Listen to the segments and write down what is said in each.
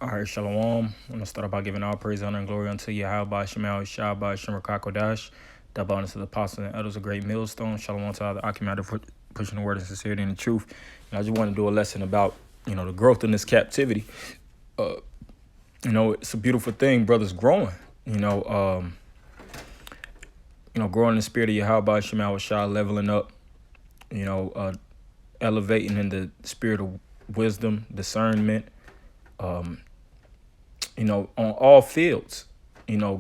All right, Shalom. I want to start by giving all praise, honor, and glory unto Yahweh, Shemal, Shabbat, Shemar Kakodash. Double honor to the apostles and elders of great millstone. Shalom to all the Achaemenid for pushing the word of sincerity and the truth. And I just want to do a lesson about, the growth in this captivity. Uh, it's a beautiful thing, brothers growing. Growing in the spirit of Yahweh, Shemal, Shah, leveling up, elevating in the spirit of wisdom, discernment, on all fields,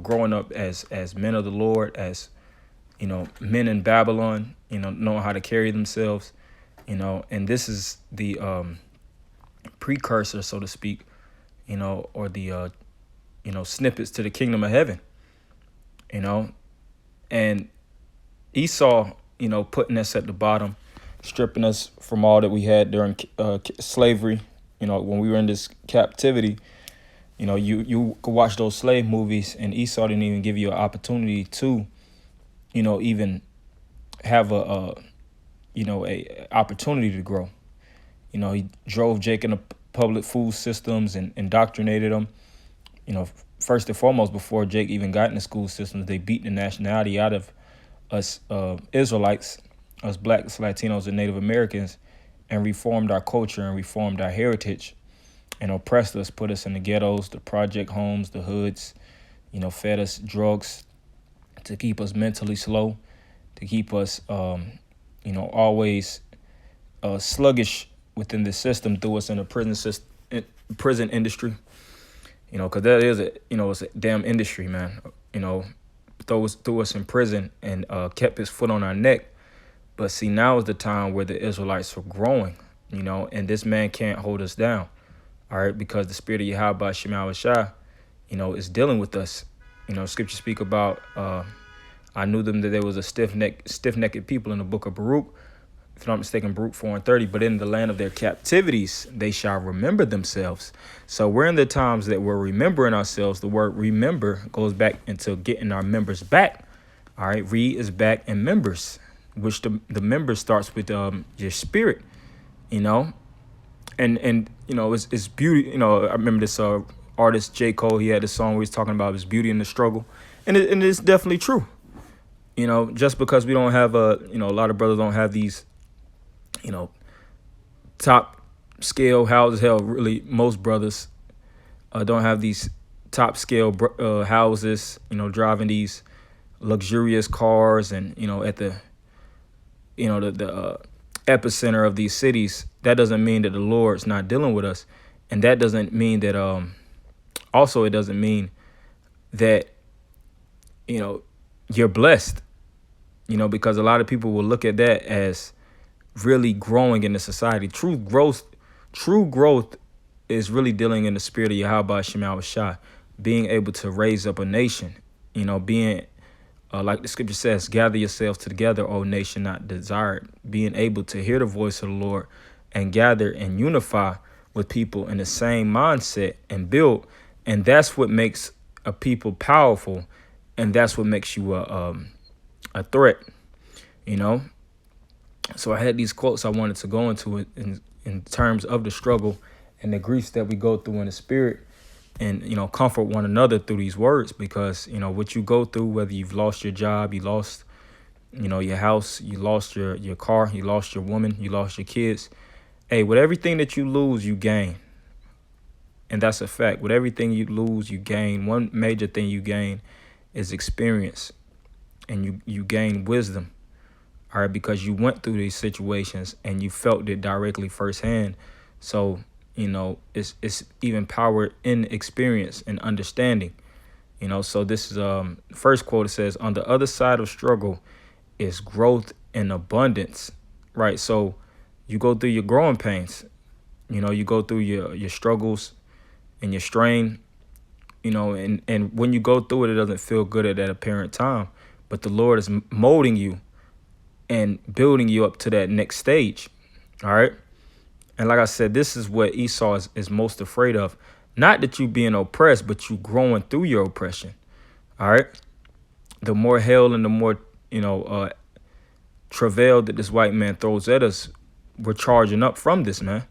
growing up as men of the Lord, as, men in Babylon, knowing how to carry themselves, and this is the precursor, so to speak, or the, snippets to the kingdom of heaven, and Esau, putting us at the bottom, stripping us from all that we had during slavery, when we were in this captivity. You could watch those slave movies, and Esau didn't even give you an opportunity to, even have a opportunity to grow. He drove Jake into public food systems and indoctrinated them. First and foremost, before Jake even got in the school systems, they beat the nationality out of us Israelites, us blacks, Latinos, and Native Americans, and reformed our culture and reformed our heritage, and oppressed us, put us in the ghettos, the project homes, the hoods, fed us drugs to keep us mentally slow, to keep us, always sluggish within the system, threw us in the prison industry, because that is it's a damn industry, man. Threw us in prison and kept his foot on our neck. But see, now is the time where the Israelites are growing, and this man can't hold us down. All right, because the spirit of Yahweh Shemal Shah, is dealing with us. Scripture speak about I knew them that there was a stiff-necked people in the book of Baruch, if I'm not mistaken, Baruch 4:30. But in the land of their captivities, they shall remember themselves. So we're in the times that we're remembering ourselves. The word remember goes back into getting our members back. All right, re is back and members, which the member starts with your spirit, And it's beauty. I remember this artist J. Cole. He had this song where he's talking about his beauty in the struggle, and it's definitely true. Just because we don't have a lot of brothers don't have these, top scale houses. Hell, really, most brothers don't have these top scale houses. Driving these luxurious cars, and at the the epicenter of these cities. That doesn't mean that the Lord's not dealing with us. And that doesn't mean that, also it doesn't mean that, you're blessed, because a lot of people will look at that as really growing in the society. True growth is really dealing in the spirit of Yahweh Shemal Shah, being able to raise up a nation, being like the scripture says, gather yourselves together, O nation not desired, being able to hear the voice of the Lord and gather and unify with people in the same mindset and build. And that's what makes a people powerful. And that's what makes you a threat, So I had these quotes I wanted to go into in terms of the struggle and the griefs that we go through in the spirit, and, comfort one another through these words, because, what you go through, whether you've lost your job, you lost, your house, you lost your car, you lost your woman, you lost your kids. Hey, with everything that you lose, you gain. And that's a fact. With everything you lose, you gain. One major thing you gain is experience, and you gain wisdom. All right, because you went through these situations and you felt it directly firsthand. So, it's even power in experience and understanding. So this is first quote. It says, on the other side of struggle is growth and abundance. Right. So you go through your growing pains, you go through your struggles and your strain, and when you go through it, it doesn't feel good at that apparent time. But the Lord is molding you and building you up to that next stage. All right. And like I said, this is what Esau is most afraid of. Not that you being oppressed, but you growing through your oppression. All right. The more hell and the more, travail that this white man throws at us, we're charging up from this, man.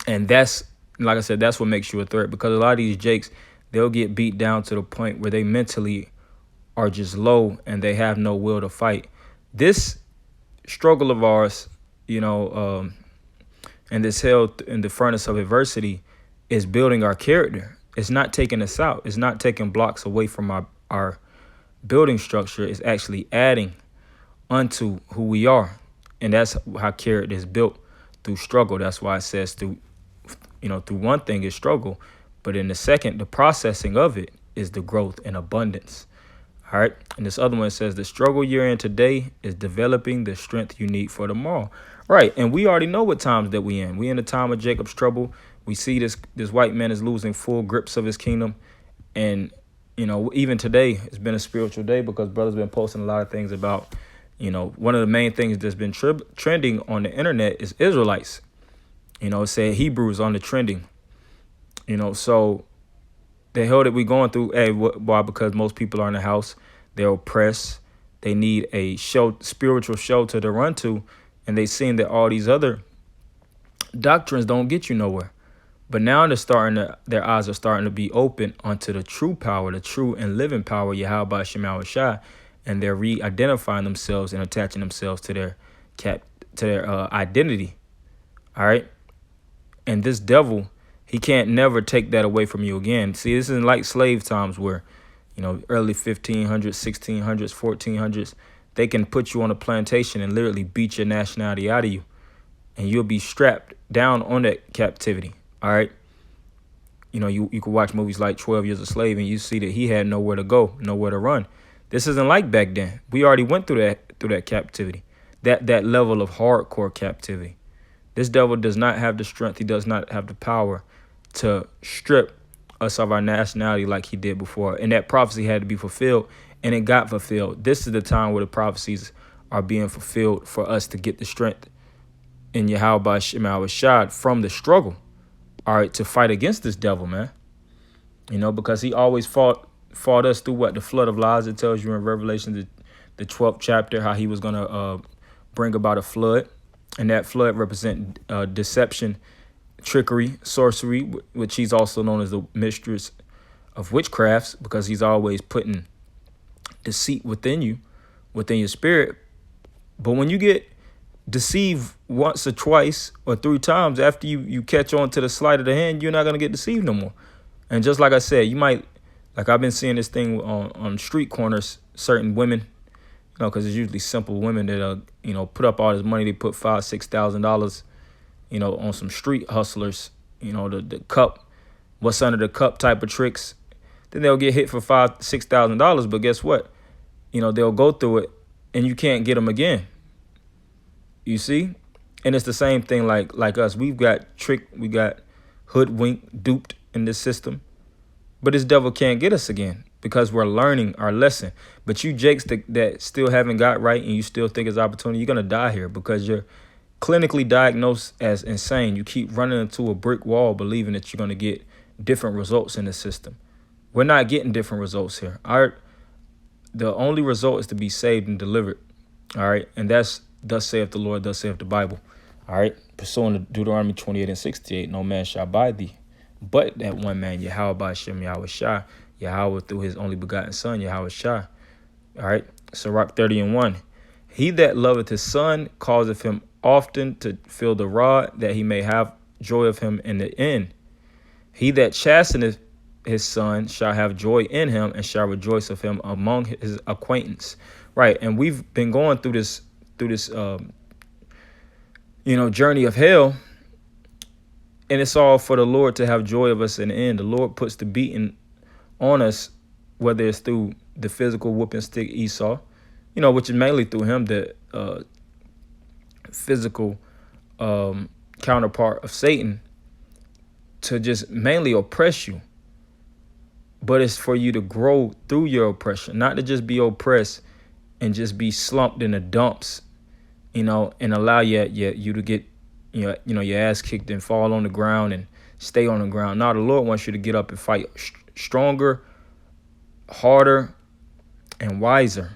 And that's And like I said, that's what makes you a threat, because a lot of these Jakes, they'll get beat down to the point where they mentally are just low and they have no will to fight. This struggle of ours, you know, and this hell in the furnace of adversity is building our character. It's not taking us out. It's not taking blocks away from our building structure. It's actually adding unto who we are. And that's how character is built, through struggle. That's why it says through one thing is struggle, but in the second, the processing of it is the growth and abundance. All right. And this other one says the struggle you're in today is developing the strength you need for tomorrow. Right. And we already know what times that we in. We in the time of Jacob's trouble. We see this white man is losing full grips of his kingdom. And, even today, it's been a spiritual day, because brothers been posting a lot of things about, one of the main things that's been trending on the internet is Israelites. It said Hebrews on the trending. So the hell that we going through, why? Because most people are in the house, they're oppressed, they need a spiritual shelter to run to, and they seen that all these other doctrines don't get you nowhere. But now their eyes are starting to be open onto the true power, the true and living power, Yahweh Shem Shai, and they're re-identifying themselves and attaching themselves to their identity. All right, and this devil, he can't never take that away from you again. See, this isn't like slave times where, early 1500s, 1600s, 1400s, they can put you on a plantation and literally beat your nationality out of you, and you'll be strapped down on that captivity. All right. You can watch movies like 12 Years a Slave, and you see that he had nowhere to go, nowhere to run. This isn't like back then. We already went through that captivity, that level of hardcore captivity. This devil does not have the strength. He does not have the power to strip us of our nationality like he did before. And that prophecy had to be fulfilled, and it got fulfilled. This is the time where the prophecies are being fulfilled for us to get the strength in Yahweh Shem Shai from the struggle. All right, to fight against this devil, man. Because he always fought us through what? The flood of lies. It tells you in Revelation, the 12th chapter, how he was going to bring about a flood. And that flood represent deception, trickery, sorcery, which he's also known as the mistress of witchcrafts, because he's always putting deceit within your spirit. But when you get deceived once or twice or three times, after you catch on to the sleight of the hand, you're not going to get deceived no more. And just like I said, you might, like I've been seeing this thing on street corners, certain women, because it's usually simple women that put up all this money. They put $5,000-$6,000, on some street hustlers, the cup, what's under the cup type of tricks. Then they'll get hit for $5,000-$6,000. But guess what? They'll go through it and you can't get them again. You see? And it's the same thing like us. We've got tricked, we got hoodwinked, duped in this system. But this devil can't get us again, because we're learning our lesson. But you Jakes that still haven't got right and you still think it's opportunity, you're going to die here, because you're clinically diagnosed as insane. You keep running into a brick wall believing that you're going to get different results in the system. We're not getting different results here. The only result is to be saved and delivered. All right. And that's thus saith the Lord, thus saith the Bible. All right. Pursuing Deuteronomy 28:68, no man shall buy thee, but that one man, Yahweh Shem Yahweh Shai, Yahweh through his only begotten son, Yahweh Shai. All right. Sirach 30:1. He that loveth his son causeth him often to feel the rod, that he may have joy of him in the end. He that chasteneth his son shall have joy in him, and shall rejoice of him among his acquaintance. Right. And we've been going through this journey of hell, and it's all for the Lord to have joy of us in the end. The Lord puts the beating on us, whether it's through the physical whooping stick Esau, which is mainly through him, the physical counterpart of Satan, to just mainly oppress you. But it's for you to grow through your oppression, not to just be oppressed and just be slumped in the dumps, and allow you to get your ass kicked and fall on the ground and stay on the ground. Now the Lord wants you to get up and fight stronger, harder, and wiser.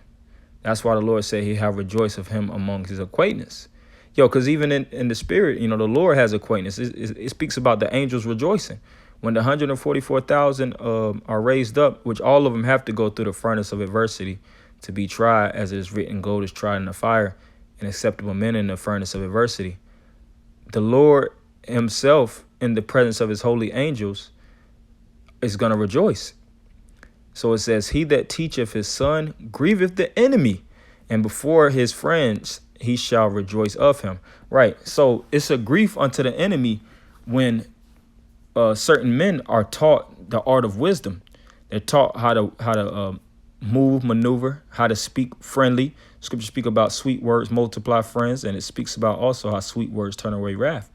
That's why the Lord said he have rejoice of him among his acquaintance. Yo, because even in the spirit, the Lord has acquaintance. It speaks about the angels rejoicing. When the 144,000 are raised up, which all of them have to go through the furnace of adversity to be tried, as it is written, gold is tried in the fire, and acceptable men in the furnace of adversity. The Lord himself, in the presence of his holy angels, is going to rejoice. So it says, he that teacheth his son grieveth the enemy, and before his friends he shall rejoice of him. Right. So it's a grief unto the enemy when certain men are taught the art of wisdom. They're taught how to move, maneuver, how to speak friendly. Scripture speak about sweet words multiply friends, and it speaks about also how sweet words turn away wrath.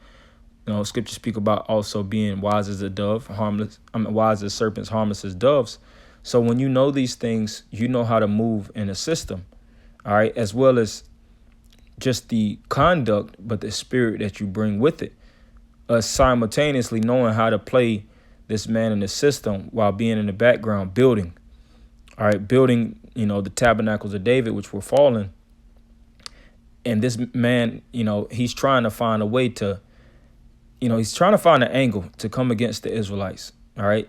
Scripture speak about also being wise as a dove, wise as serpents, harmless as doves. So when you know these things, you know how to move in a system, all right, as well as just the conduct, but the spirit that you bring with it. Simultaneously knowing how to play this man in the system while being in the background building, all right, building, the tabernacles of David, which were fallen. And this man, he's trying to find a way to, he's trying to find an angle to come against the Israelites, all right?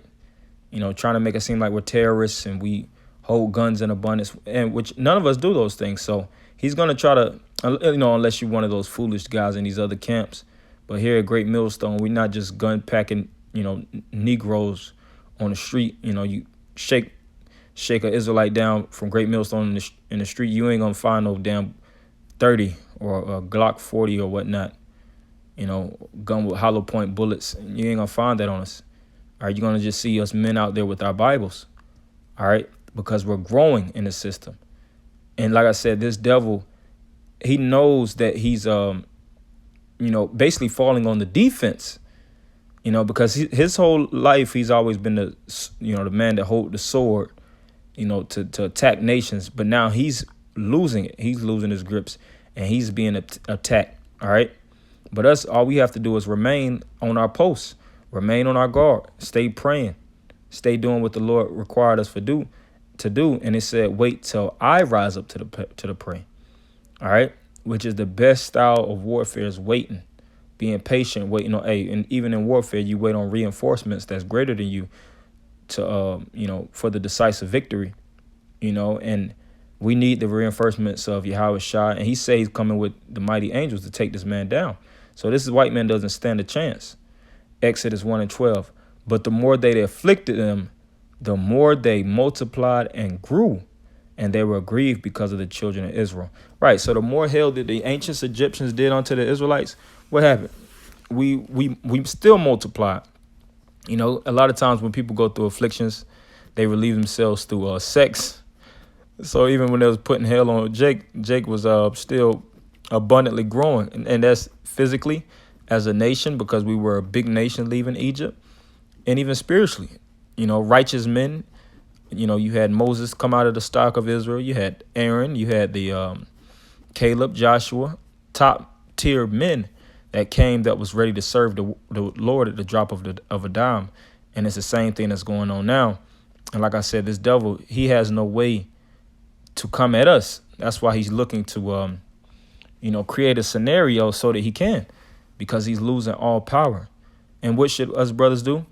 Trying to make it seem like we're terrorists and we hold guns in abundance, and which none of us do those things. So he's going to try to, unless you're one of those foolish guys in these other camps. But here at Great Millstone, we're not just gun packing, Negroes on the street. You shake an Israelite down from Great Millstone in the street, you ain't going to find no damn 30 or a Glock 40 or whatnot, gun with hollow point bullets. You ain't going to find that on us. All right, you're going to just see us men out there with our Bibles, all right, because we're growing in the system. And like I said, this devil, he knows that he's, basically falling on the defense, because his whole life, he's always been the man that hold the sword, to attack nations. But now he's losing it. He's losing his grips and he's being attacked, all right? But us, all we have to do is remain on our posts. Remain on our guard. Stay praying. Stay doing what the Lord required us to do. And it said, wait till I rise up to the prey. All right. Which is the best style of warfare, is waiting, being patient, waiting on, and even in warfare, you wait on reinforcements that's greater than you to, for the decisive victory, and we need the reinforcements of Yahweh Shah. And he says he's coming with the mighty angels to take this man down. So this white man doesn't stand a chance. Exodus 1:12. But the more they afflicted them, the more they multiplied and grew, and they were grieved because of the children of Israel. Right. So the more hell that the ancient Egyptians did unto the Israelites, what happened? We still multiplied. A lot of times when people go through afflictions, they relieve themselves through sex. So even when they was putting hell on Jake was still abundantly growing, and that's physically as a nation, because we were a big nation leaving Egypt, and even spiritually, righteous men. You had Moses come out of the stock of Israel. You had Aaron. You had the Caleb, Joshua, top tier men that came that was ready to serve the Lord at the drop of a dime. And it's the same thing that's going on now. And like I said, this devil, he has no way to come at us. That's why he's looking to, create a scenario so that he can, because he's losing all power. And what should us brothers do?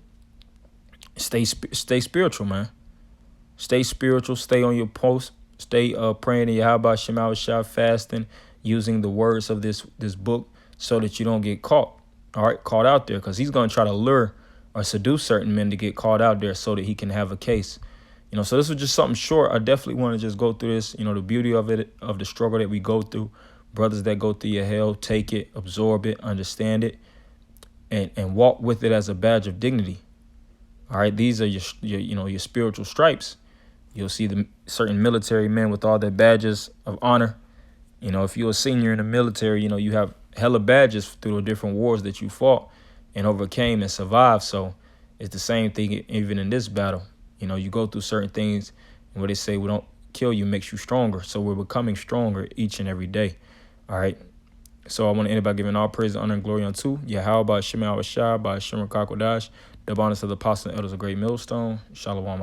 Stay spiritual, man. Stay spiritual. Stay on your post. Stay praying in Yahweh Shema Shah, fasting, using the words of this book so that you don't get caught. All right, caught out there, because he's going to try to lure or seduce certain men to get caught out there so that he can have a case. So this was just something short. I definitely want to just go through this. The beauty of it, of the struggle that we go through. Brothers that go through your hell, take it, absorb it, understand it, and walk with it as a badge of dignity. All right, these are your spiritual stripes. You'll see the certain military men with all their badges of honor. If you're a senior in the military, you have hella badges through the different wars that you fought and overcame and survived. So it's the same thing even in this battle. You go through certain things, and what they say, we don't kill you, makes you stronger. So we're becoming stronger each and every day. All right. So I want to end by giving all praise, honor, and glory unto Yahweh by Shema Shah by Shemar Kakodash, the bonus of the apostles and elders of Great Millstone. Shalom.